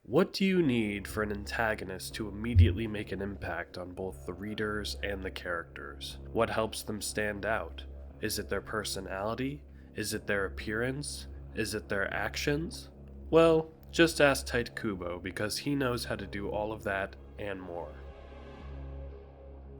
What do you need for an antagonist to immediately make an impact on both the readers and the characters? What helps them stand out? Is it their personality? Is it their appearance? Is it their actions? Well, just ask Tight Kubo because he knows how to do all of that and more.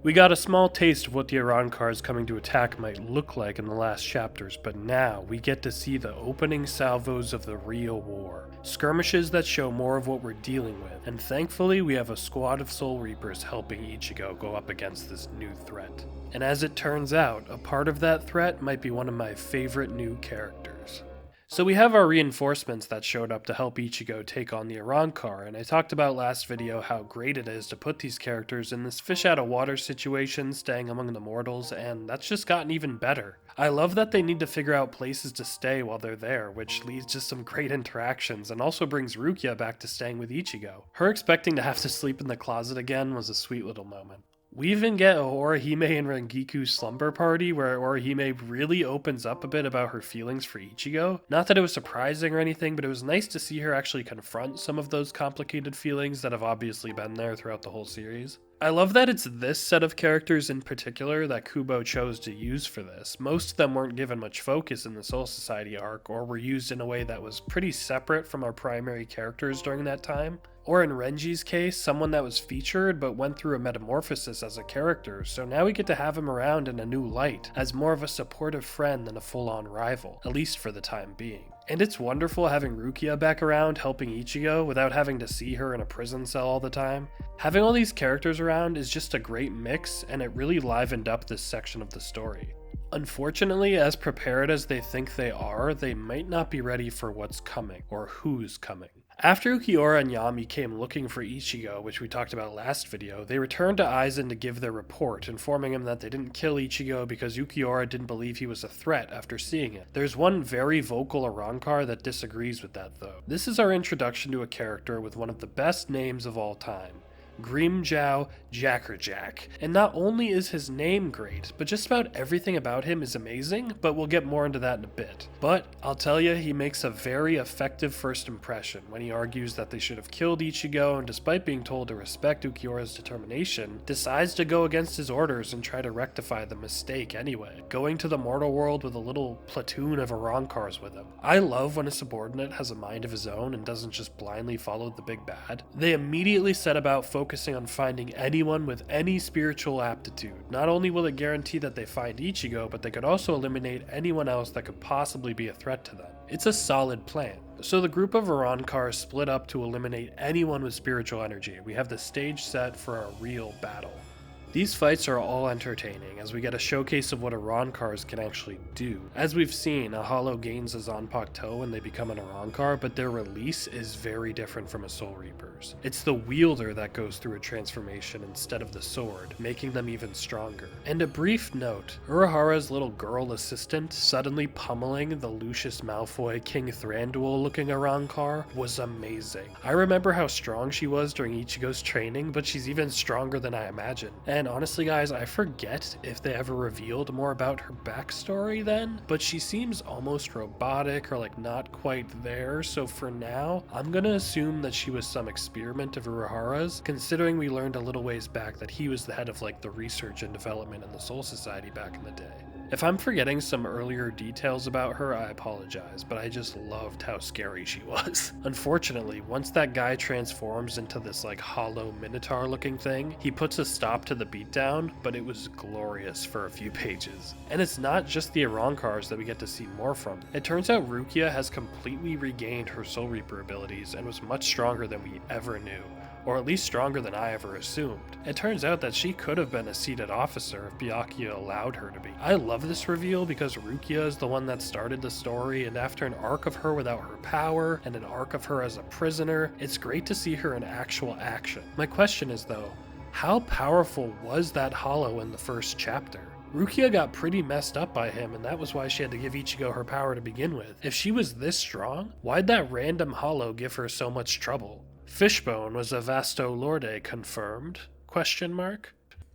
We got a small taste of what the Arrancars coming to attack might look like in the last chapters, but now we get to see the opening salvos of the real war. Skirmishes that show more of what we're dealing with, and thankfully we have a squad of Soul Reapers helping Ichigo go up against this new threat. And as it turns out, a part of that threat might be one of my favorite new characters. So we have our reinforcements that showed up to help Ichigo take on the Arrancar, and I talked about last video how great it is to put these characters in this fish out of water situation, staying among the mortals, and that's just gotten even better. I love that they need to figure out places to stay while they're there, which leads to some great interactions, and also brings Rukia back to staying with Ichigo. Her expecting to have to sleep in the closet again was a sweet little moment. We even get a Orihime and Rengiku's slumber party where Orihime really opens up a bit about her feelings for Ichigo. Not that it was surprising or anything, but it was nice to see her actually confront some of those complicated feelings that have obviously been there throughout the whole series. I love that it's this set of characters in particular that Kubo chose to use for this. Most of them weren't given much focus in the Soul Society arc, or were used in a way that was pretty separate from our primary characters during that time. Or in Renji's case, someone that was featured but went through a metamorphosis as a character, so now we get to have him around in a new light, as more of a supportive friend than a full-on rival, at least for the time being. And it's wonderful having Rukia back around helping Ichigo without having to see her in a prison cell all the time. Having all these characters around is just a great mix, and it really livened up this section of the story. Unfortunately, as prepared as they think they are, they might not be ready for what's coming, or who's coming. After Ukiura and Yami came looking for Ichigo, which we talked about last video, they returned to Aizen to give their report, informing him that they didn't kill Ichigo because Ukiura didn't believe he was a threat after seeing it. There's one very vocal Arrancar that disagrees with that though. This is our introduction to a character with one of the best names of all time. Grimmjow Jackerjack. And not only is his name great, but just about everything about him is amazing, but we'll get more into that in a bit. But I'll tell you, he makes a very effective first impression when he argues that they should have killed Ichigo, and despite being told to respect Ukiura's determination, decides to go against his orders and try to rectify the mistake anyway, going to the mortal world with a little platoon of Arrancars with him. I love when a subordinate has a mind of his own and doesn't just blindly follow the big bad. They immediately set about focusing on finding anyone with any spiritual aptitude. Not only will it guarantee that they find Ichigo, but they could also eliminate anyone else that could possibly be a threat to them. It's a solid plan. So the group of Arrancars split up to eliminate anyone with spiritual energy. We have the stage set for a real battle. These fights are all entertaining, as we get a showcase of what Arrancars can actually do. As we've seen, a Hollow gains a Zanpakuto when they become an Arrancar, but their release is very different from a Soul Reaper's. It's the wielder that goes through a transformation instead of the sword, making them even stronger. And a brief note, Urahara's little girl assistant suddenly pummeling the Lucius Malfoy King Thranduil looking Arrancar was amazing. I remember how strong she was during Ichigo's training, but she's even stronger than I imagined. And honestly guys, I forget if they ever revealed more about her backstory then, but she seems almost robotic or like not quite there, so for now, I'm gonna assume that she was some experiment of Urahara's, considering we learned a little ways back that he was the head of like the research and development in the Soul Society back in the day. If I'm forgetting some earlier details about her, I apologize, but I just loved how scary she was. Unfortunately, once that guy transforms into this like hollow minotaur looking thing, he puts a stop to the beatdown, but it was glorious for a few pages. And it's not just the Arrancars that we get to see more from. It turns out Rukia has completely regained her Soul Reaper abilities and was much stronger than we ever knew. Or at least stronger than I ever assumed. It turns out that she could have been a seated officer if Byakuya allowed her to be. I love this reveal because Rukia is the one that started the story, and after an arc of her without her power, and an arc of her as a prisoner, it's great to see her in actual action. My question is though, how powerful was that hollow in the first chapter? Rukia got pretty messed up by him, and that was why she had to give Ichigo her power to begin with. If she was this strong, why'd that random hollow give her so much trouble? Fishbone was a Vasto Lorde confirmed? Question mark?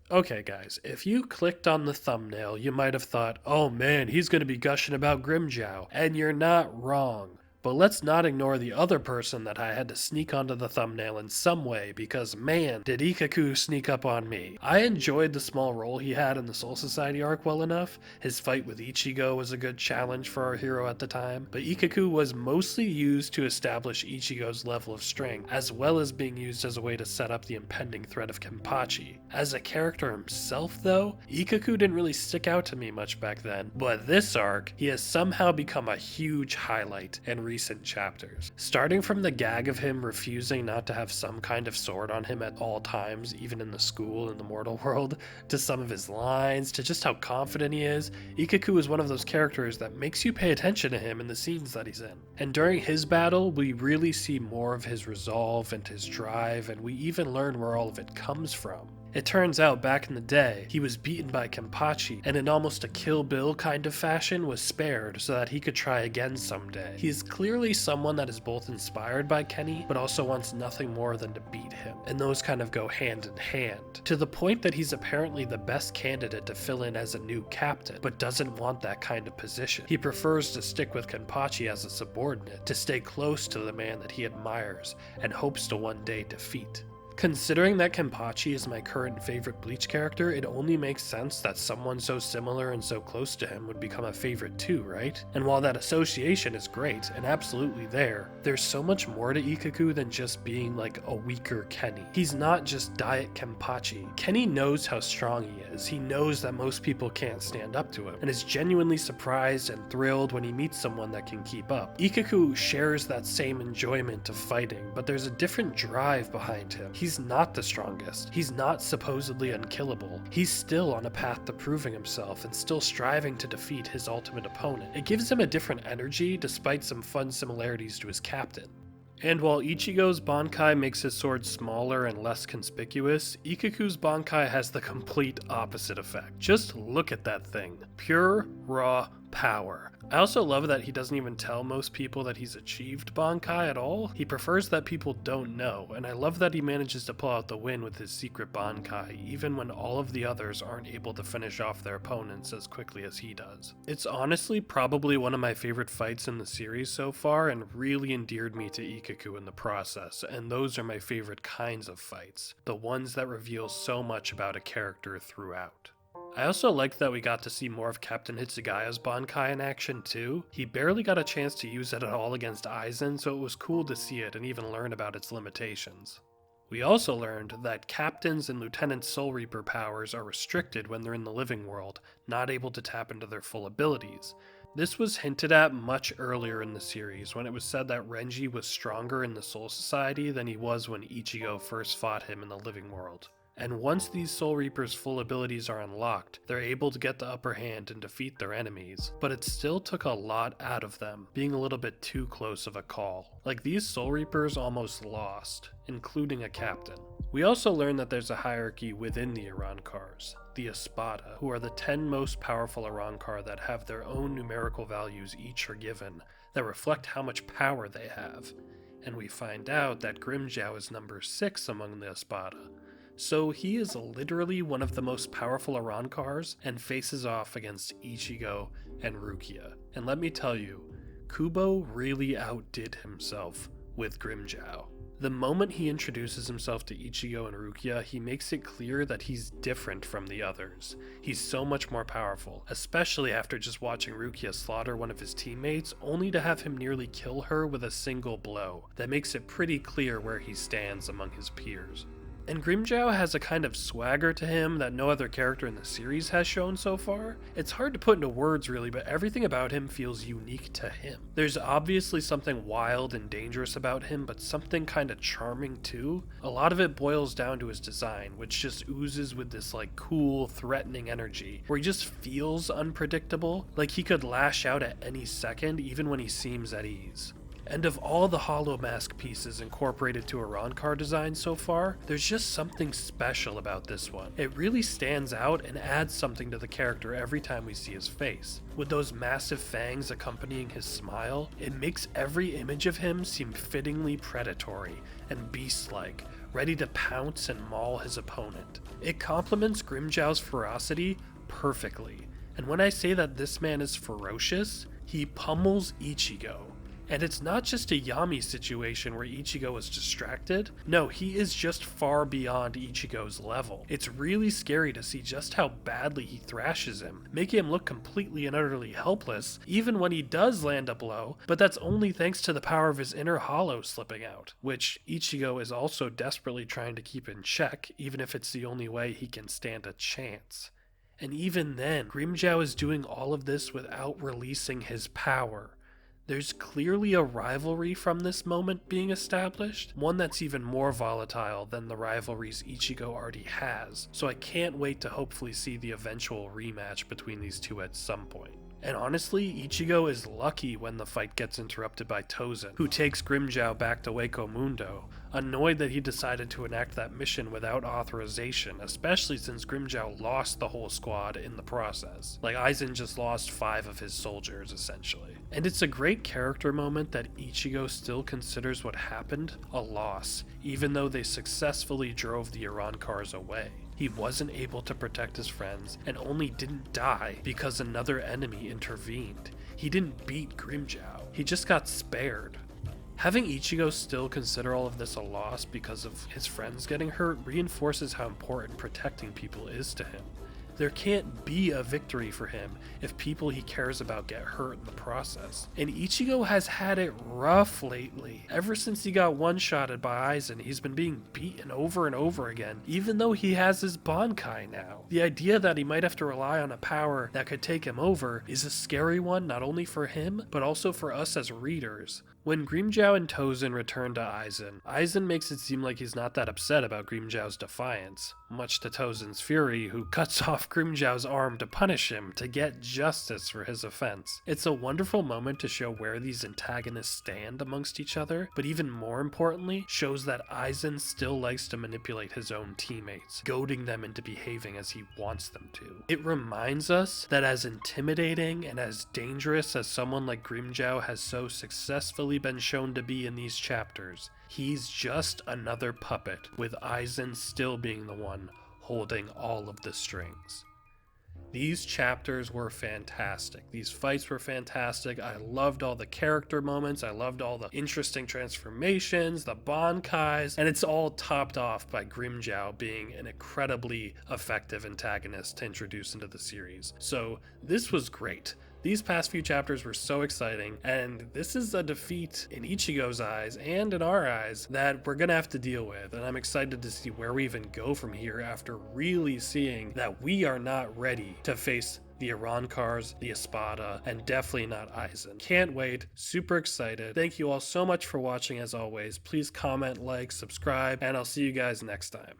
Okay guys, if you clicked on the thumbnail, you might have thought, oh man, he's gonna be gushing about Grimmjow, and you're not wrong. But let's not ignore the other person that I had to sneak onto the thumbnail in some way, because man, did Ikkaku sneak up on me. I enjoyed the small role he had in the Soul Society arc well enough. His fight with Ichigo was a good challenge for our hero at the time, but Ikkaku was mostly used to establish Ichigo's level of strength, as well as being used as a way to set up the impending threat of Kenpachi. As a character himself though, Ikkaku didn't really stick out to me much back then, but this arc, he has somehow become a huge highlight in recent chapters. Starting from the gag of him refusing not to have some kind of sword on him at all times, even in the school in the mortal world, to some of his lines, to just how confident he is, Ikkaku is one of those characters that makes you pay attention to him in the scenes that he's in. And during his battle, we really see more of his resolve and his drive, and we even learn where all of it comes from. It turns out back in the day, he was beaten by Kenpachi, and in almost a Kill Bill kind of fashion was spared so that he could try again someday. He is clearly someone that is both inspired by Kenny, but also wants nothing more than to beat him, and those kind of go hand in hand, to the point that he's apparently the best candidate to fill in as a new captain, but doesn't want that kind of position. He prefers to stick with Kenpachi as a subordinate, to stay close to the man that he admires, and hopes to one day defeat. Considering that Kenpachi is my current favorite Bleach character, it only makes sense that someone so similar and so close to him would become a favorite too, right? And while that association is great and absolutely there, there's so much more to Ikkaku than just being like a weaker Kenny. He's not just Diet Kenpachi. Kenny knows how strong he is. He knows that most people can't stand up to him, and is genuinely surprised and thrilled when he meets someone that can keep up. Ikkaku shares that same enjoyment of fighting, but there's a different drive behind him. He's not the strongest. He's not supposedly unkillable. He's still on a path to proving himself and still striving to defeat his ultimate opponent. It gives him a different energy despite some fun similarities to his captain. And while Ichigo's Bankai makes his sword smaller and less conspicuous, Ikkaku's Bankai has the complete opposite effect. Just look at that thing. Pure, raw power. I also love that he doesn't even tell most people that he's achieved Bankai at all. He prefers that people don't know, and I love that he manages to pull out the win with his secret Bankai, even when all of the others aren't able to finish off their opponents as quickly as he does. It's honestly probably one of my favorite fights in the series so far, and really endeared me to Ikkaku in the process, and those are my favorite kinds of fights, the ones that reveal so much about a character throughout. I also liked that we got to see more of Captain Hitsugaya's Bankai in action too. He barely got a chance to use it at all against Aizen, so it was cool to see it and even learn about its limitations. We also learned that Captain's and Lieutenant's Soul Reaper powers are restricted when they're in the living world, not able to tap into their full abilities. This was hinted at much earlier in the series, when it was said that Renji was stronger in the Soul Society than he was when Ichigo first fought him in the living world. And once these Soul Reapers' full abilities are unlocked, they're able to get the upper hand and defeat their enemies, but it still took a lot out of them, being a little bit too close of a call. Like, these Soul Reapers almost lost, including a captain. We also learned that there's a hierarchy within the Arrancars, the Espada, who are the 10 most powerful Arrancar that have their own numerical values each are given, that reflect how much power they have. And we find out that Grimmjow is number 6 among the Espada. So he is literally one of the most powerful Arrancars and faces off against Ichigo and Rukia. And let me tell you, Kubo really outdid himself with Grimmjow. The moment he introduces himself to Ichigo and Rukia, he makes it clear that he's different from the others. He's so much more powerful, especially after just watching Rukia slaughter one of his teammates, only to have him nearly kill her with a single blow. That makes it pretty clear where he stands among his peers. And Grimmjow has a kind of swagger to him that no other character in the series has shown so far. It's hard to put into words really, but everything about him feels unique to him. There's obviously something wild and dangerous about him, but something kind of charming too. A lot of it boils down to his design, which just oozes with this like cool, threatening energy, where he just feels unpredictable, like he could lash out at any second, even when he seems at ease. And of all the Hollow Mask pieces incorporated to Arrancar design so far, there's just something special about this one. It really stands out and adds something to the character every time we see his face. With those massive fangs accompanying his smile, it makes every image of him seem fittingly predatory and beast-like, ready to pounce and maul his opponent. It complements Grimmjow's ferocity perfectly, and when I say that this man is ferocious, he pummels Ichigo. And it's not just a Yami situation where Ichigo is distracted. No, he is just far beyond Ichigo's level. It's really scary to see just how badly he thrashes him, making him look completely and utterly helpless, even when he does land a blow, but that's only thanks to the power of his inner hollow slipping out, which Ichigo is also desperately trying to keep in check, even if it's the only way he can stand a chance. And even then, Grimmjow is doing all of this without releasing his power. There's clearly a rivalry from this moment being established, one that's even more volatile than the rivalries Ichigo already has, so I can't wait to hopefully see the eventual rematch between these two at some point. And honestly, Ichigo is lucky when the fight gets interrupted by Tozen, who takes Grimmjow back to Hueco Mundo, annoyed that he decided to enact that mission without authorization, especially since Grimmjow lost the whole squad in the process. Like, Aizen just lost 5 of his soldiers, essentially. And it's a great character moment that Ichigo still considers what happened a loss, even though they successfully drove the Arrancars away. He wasn't able to protect his friends, and only didn't die because another enemy intervened. He didn't beat Grimmjow, he just got spared. Having Ichigo still consider all of this a loss because of his friends getting hurt reinforces how important protecting people is to him. There can't be a victory for him if people he cares about get hurt in the process. And Ichigo has had it rough lately. Ever since he got one-shotted by Aizen, he's been being beaten over and over again, even though he has his Bankai now. The idea that he might have to rely on a power that could take him over is a scary one, not only for him, but also for us as readers. When Grimmjow and Tozen return to Aizen makes it seem like he's not that upset about Grimmjow's defiance, much to Tozen's fury, who cuts off Grimmjow's arm to punish him to get justice for his offense. It's a wonderful moment to show where these antagonists stand amongst each other, but even more importantly, shows that Aizen still likes to manipulate his own teammates, goading them into behaving as he wants them to. It reminds us that as intimidating and as dangerous as someone like Grimmjow has so successfully been shown to be in these chapters, he's just another puppet, with Aizen still being the one holding all of the strings. These chapters were fantastic. These fights were fantastic. I loved all the character moments. I loved all the interesting transformations, the Bankais, and it's all topped off by Grimmjow being an incredibly effective antagonist to introduce into the series. So this was great. These past few chapters were so exciting, and this is a defeat in Ichigo's eyes and in our eyes that we're gonna have to deal with, and I'm excited to see where we even go from here after really seeing that we are not ready to face the Arrancars, the Espada, and definitely not Aizen. Can't wait, super excited. Thank you all so much for watching as always. Please comment, like, subscribe, and I'll see you guys next time.